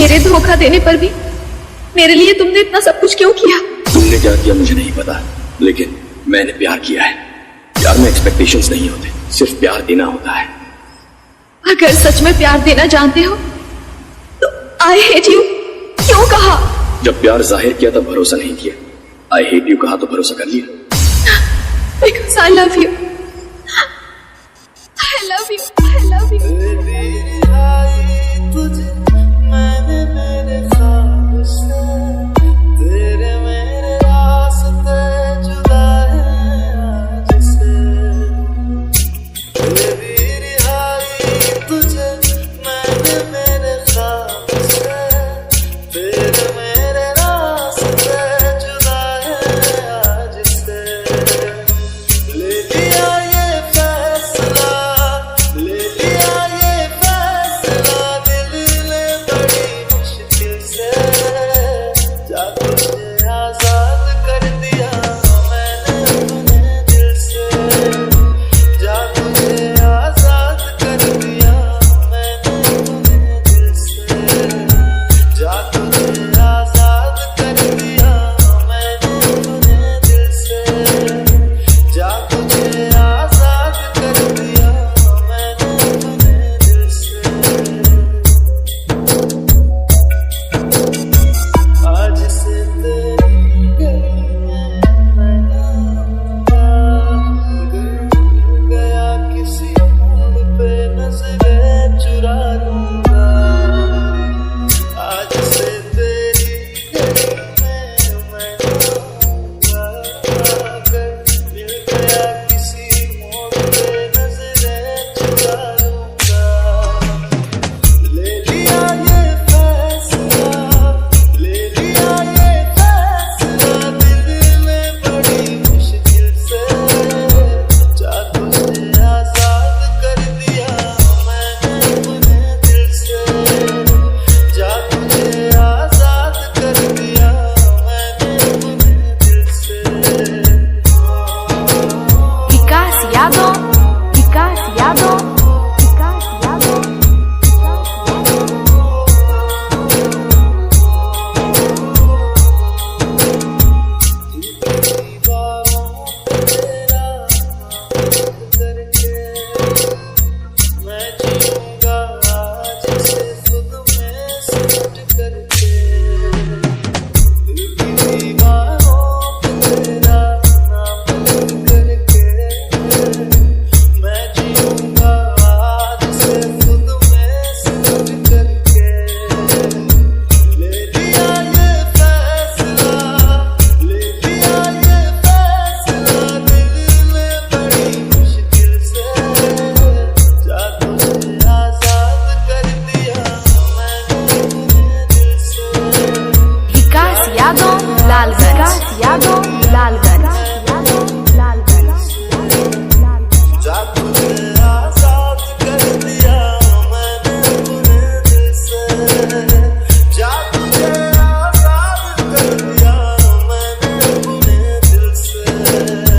मेरे धोखा देने पर भी मेरे लिए तुमने इतना सब कुछ क्यों किया? तुमने क्या किया मुझे नहीं पता, लेकिन मैंने प्यार किया है। प्यार में एक्सपेक्टेशंस नहीं होते, सिर्फ प्यार देना होता है। अगर सच में प्यार देना जानते हो तो आई हेट यू क्यों कहा? जब प्यार जाहिर किया तब भरोसा नहीं किया। आई हेट यू कहा तो भरोसा कर लिया। Because I love you. I love you. I love you. Lalganj